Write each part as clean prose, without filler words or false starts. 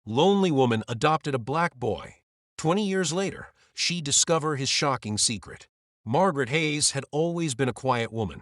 Lonely woman adopted a black boy. 20 years later, she discovered his shocking secret. Margaret Hayes had always been a quiet woman.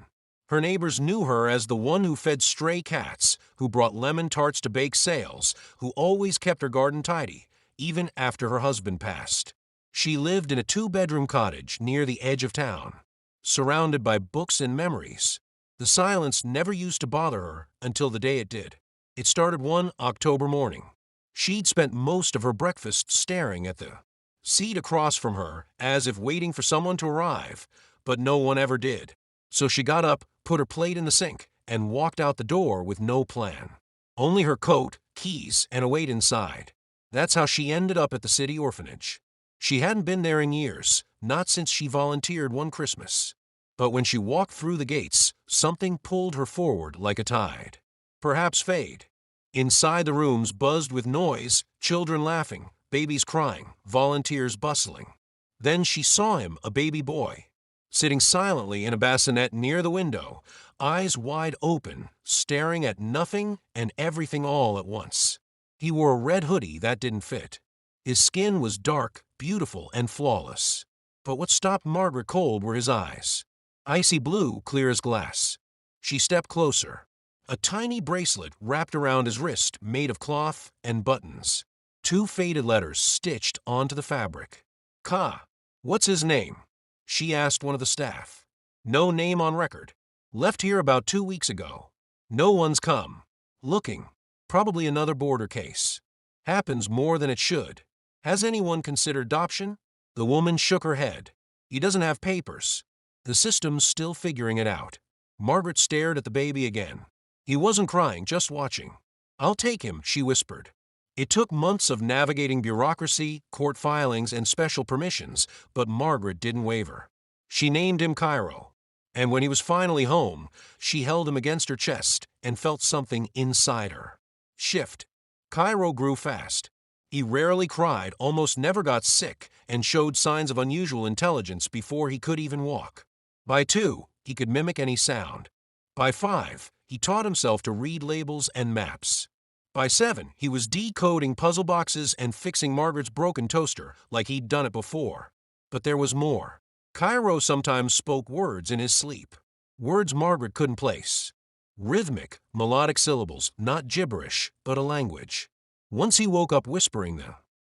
Her neighbors knew her as the one who fed stray cats, who brought lemon tarts to bake sales, who always kept her garden tidy, even after her husband passed. She lived in a two-bedroom cottage near the edge of town, surrounded by books and memories. The silence never used to bother her until the day it did. It started one October morning. She'd spent most of her breakfast staring at the seat across from her, as if waiting for someone to arrive, but no one ever did. So she got up, put her plate in the sink, and walked out the door with no plan. Only her coat, keys, and a weight inside. That's how she ended up at the city orphanage. She hadn't been there in years, not since she volunteered one Christmas. But when she walked through the gates, something pulled her forward like a tide. Perhaps fate. Inside the rooms buzzed with noise, children laughing, babies crying, volunteers bustling. Then she saw him, a baby boy, sitting silently in a bassinet near the window, eyes wide open, staring at nothing and everything all at once. He wore a red hoodie that didn't fit. His skin was dark, beautiful, and flawless. But what stopped Margaret cold were his eyes. Icy blue, clear as glass. She stepped closer. A tiny bracelet wrapped around his wrist made of cloth and buttons. 2 faded letters stitched onto the fabric. Ka. What's his name? She asked one of the staff. No name on record. Left here about 2 weeks ago. No one's come. Looking. Probably another border case. Happens more than it should. Has anyone considered adoption? The woman shook her head. He doesn't have papers. The system's still figuring it out. Margaret stared at the baby again. He wasn't crying, just watching. I'll take him, she whispered. It took months of navigating bureaucracy, court filings, and special permissions, but Margaret didn't waver. She named him Cairo. And when he was finally home, she held him against her chest and felt something inside her shift. Cairo grew fast. He rarely cried, almost never got sick, and showed signs of unusual intelligence before he could even walk. By 2, he could mimic any sound. By 5, he taught himself to read labels and maps. By 7, he was decoding puzzle boxes and fixing Margaret's broken toaster like he'd done it before. But there was more. Cairo sometimes spoke words in his sleep. Words Margaret couldn't place. Rhythmic, melodic syllables, not gibberish, but a language. Once he woke up whispering them.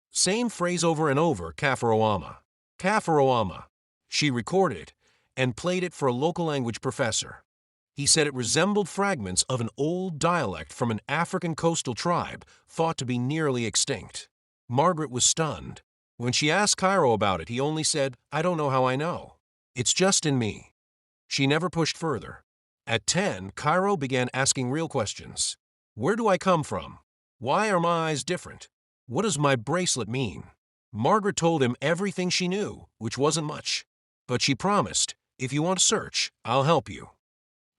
Same phrase over and over, Kafaroama. Kafaroama. She recorded it and played it for a local language professor. He said it resembled fragments of an old dialect from an African coastal tribe thought to be nearly extinct. Margaret was stunned. When she asked Cairo about it, he only said, I don't know how I know. It's just in me. She never pushed further. At 10, Cairo began asking real questions. Where do I come from? Why are my eyes different? What does my bracelet mean? Margaret told him everything she knew, which wasn't much. But she promised, if you want to search, I'll help you.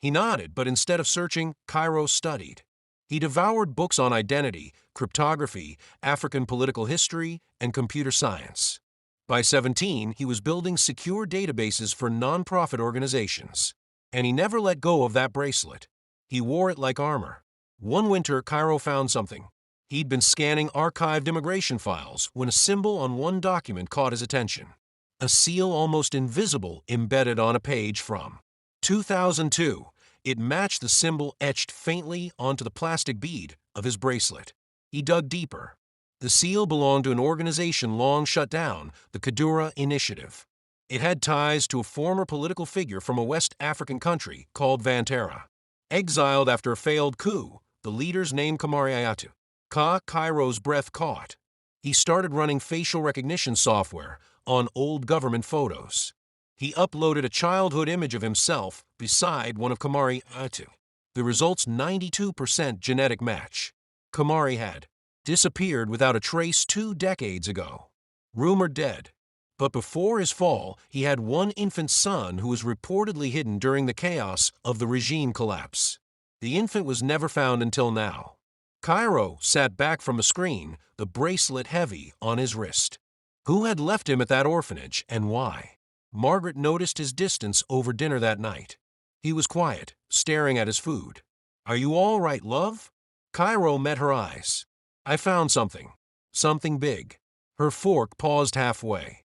He nodded, but instead of searching, Cairo studied. He devoured books on identity, cryptography, African political history, and computer science. By 17, he was building secure databases for nonprofit organizations. And he never let go of that bracelet. He wore it like armor. One winter, Cairo found something. He'd been scanning archived immigration files when a symbol on one document caught his attention. A seal almost invisible embedded on a page from 2002. It matched the symbol etched faintly onto the plastic bead of his bracelet. He dug deeper. The seal belonged to an organization long shut down, the Kadura Initiative. It had ties to a former political figure from a West African country called Vantara. Exiled after a failed coup, the leader's name Kamari Ayatu. Cairo's breath caught. He started running facial recognition software on old government photos. He uploaded a childhood image of himself beside one of Kamari Ayatu. The results 92% genetic match. Kamari had disappeared without a trace 2 decades ago. Rumored dead. But before his fall, he had one infant son who was reportedly hidden during the chaos of the regime collapse. The infant was never found until now. Cairo sat back from a screen, the bracelet heavy on his wrist. Who had left him at that orphanage, and why? Margaret noticed his distance over dinner that night. He was quiet, staring at his food. Are you all right, love? Cairo met her eyes. I found something. Something big. Her fork paused halfway.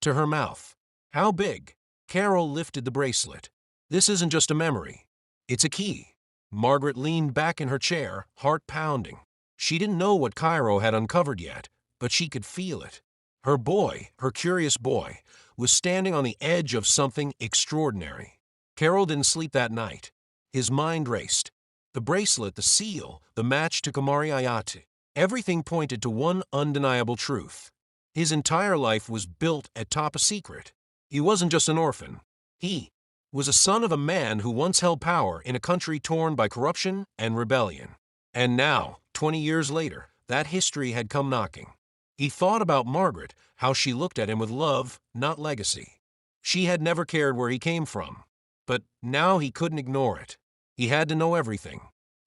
To her mouth. How big? Carol lifted the bracelet. This isn't just a memory. It's a key. Margaret leaned back in her chair, heart pounding. She didn't know what Cairo had uncovered yet, but she could feel it. Her boy, her curious boy, was standing on the edge of something extraordinary. Carol didn't sleep that night. His mind raced. The bracelet, the seal, the match to Kamari Ayati. Everything pointed to one undeniable truth. His entire life was built atop a secret. He wasn't just an orphan. He was a son of a man who once held power in a country torn by corruption and rebellion. And now, 20 years later, that history had come knocking. He thought about Margaret, how she looked at him with love, not legacy. She had never cared where he came from. But now he couldn't ignore it. He had to know everything.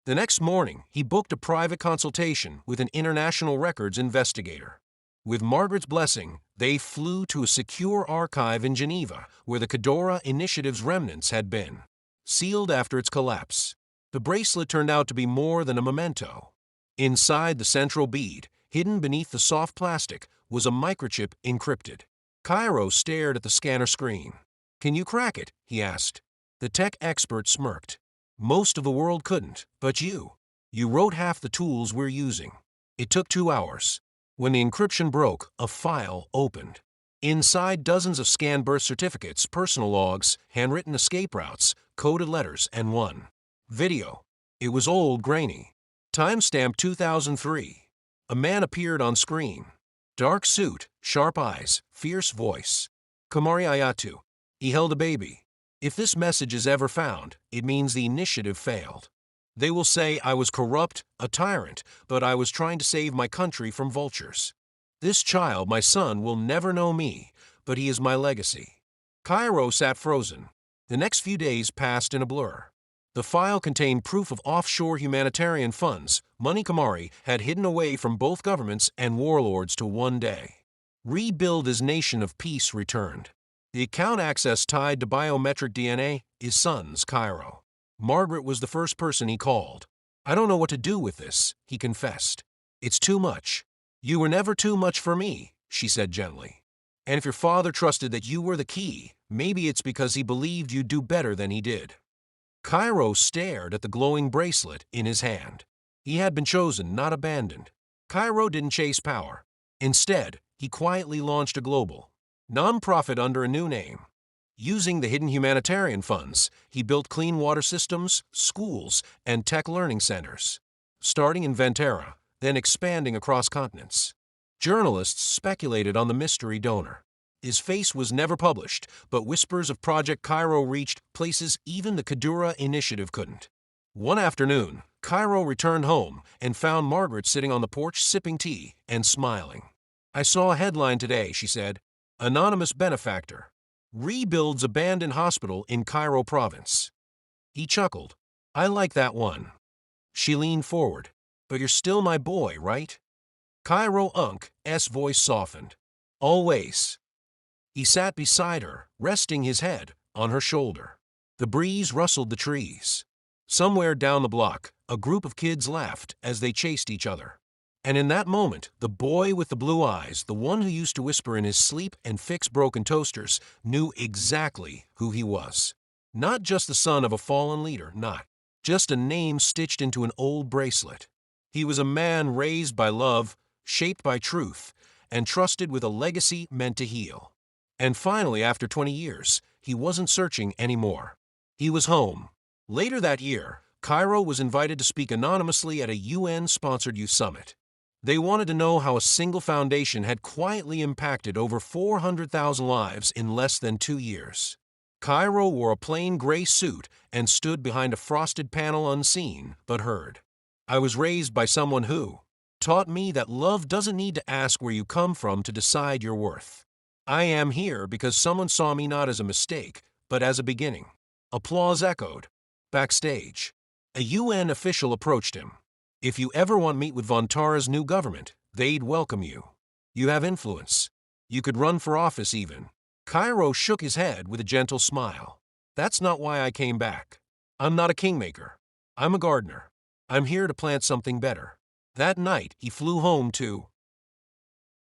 The next morning, he booked a private consultation with an international records investigator. With Margaret's blessing, they flew to a secure archive in Geneva where the Cadora Initiative's remnants had been, sealed after its collapse. The bracelet turned out to be more than a memento. Inside the central bead, hidden beneath the soft plastic, was a microchip encrypted. Cairo stared at the scanner screen. "Can you crack it?" he asked. The tech expert smirked. "Most of the world couldn't, but you. You wrote half the tools we're using." It took 2 hours. When the encryption broke, a file opened. Inside, dozens of scanned birth certificates, personal logs, handwritten escape routes, coded letters, and one video. It was old, grainy. Timestamp 2003. A man appeared on screen. Dark suit, sharp eyes, fierce voice. Kamari Ayatu. He held a baby. If this message is ever found, it means the initiative failed. They will say I was corrupt, a tyrant, but I was trying to save my country from vultures. This child, my son, will never know me, but he is my legacy. Cairo sat frozen. The next few days passed in a blur. The file contained proof of offshore humanitarian funds money Kamari had hidden away from both governments and warlords to one day. Rebuild his nation of peace returned. The account access tied to biometric DNA, his son's Cairo. Margaret was the first person he called. "I don't know what to do with this," he confessed. "It's too much." "You were never too much for me," she said gently. "And if your father trusted that you were the key, maybe it's because he believed you'd do better than he did." Cairo stared at the glowing bracelet in his hand. He had been chosen, not abandoned. Cairo didn't chase power. Instead, he quietly launched a global nonprofit under a new name. Using the hidden humanitarian funds, he built clean water systems, schools, and tech learning centers, starting in Ventura, then expanding across continents. Journalists speculated on the mystery donor. His face was never published, but whispers of Project Cairo reached places even the Cadora Initiative couldn't. One afternoon, Cairo returned home and found Margaret sitting on the porch sipping tea and smiling. "I saw a headline today," she said. "Anonymous benefactor rebuilds abandoned hospital in Cairo province." He chuckled. "I like that one." She leaned forward. "But you're still my boy, right?" Cairo Unk's voice softened. "Always." He sat beside her, resting his head on her shoulder. The breeze rustled the trees. Somewhere down the block, a group of kids laughed as they chased each other. And in that moment, the boy with the blue eyes, the one who used to whisper in his sleep and fix broken toasters, knew exactly who he was. Not just the son of a fallen leader, not just a name stitched into an old bracelet. He was a man raised by love, shaped by truth, and trusted with a legacy meant to heal. And finally, after 20 years, he wasn't searching anymore. He was home. Later that year, Cairo was invited to speak anonymously at a UN-sponsored youth summit. They wanted to know how a single foundation had quietly impacted over 400,000 lives in less than 2 years. Cairo wore a plain gray suit and stood behind a frosted panel unseen, but heard. "I was raised by someone who taught me that love doesn't need to ask where you come from to decide your worth. I am here because someone saw me not as a mistake, but as a beginning." Applause echoed. Backstage, a UN official approached him. "If you ever want to meet with Vontara's new government, they'd welcome you. You have influence. You could run for office even." Cairo shook his head with a gentle smile. "That's not why I came back. I'm not a kingmaker. I'm a gardener. I'm here to plant something better." That night, he flew home to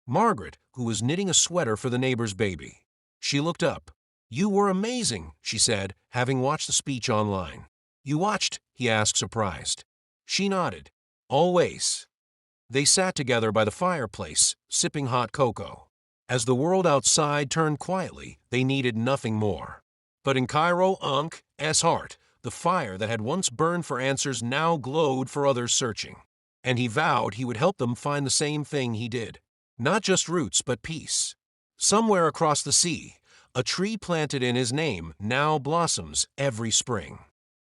Margaret, who was knitting a sweater for the neighbor's baby. She looked up. "You were amazing," she said, having watched the speech online. "You watched?" he asked, surprised. She nodded. "Always." They sat together by the fireplace, sipping hot cocoa. As the world outside turned quietly, they needed nothing more. But in Cairo Unk's heart, the fire that had once burned for answers now glowed for others searching. And he vowed he would help them find the same thing he did. Not just roots, but peace. Somewhere across the sea, a tree planted in his name now blossoms every spring.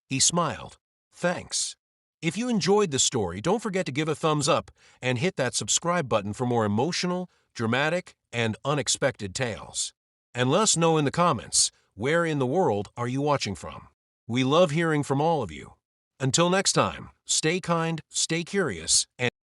He smiled. "Thanks." If you enjoyed the story, don't forget to give a thumbs up and hit that subscribe button for more emotional, dramatic, and unexpected tales. And let us know in the comments, where in the world are you watching from? We love hearing from all of you. Until next time, stay kind, stay curious, and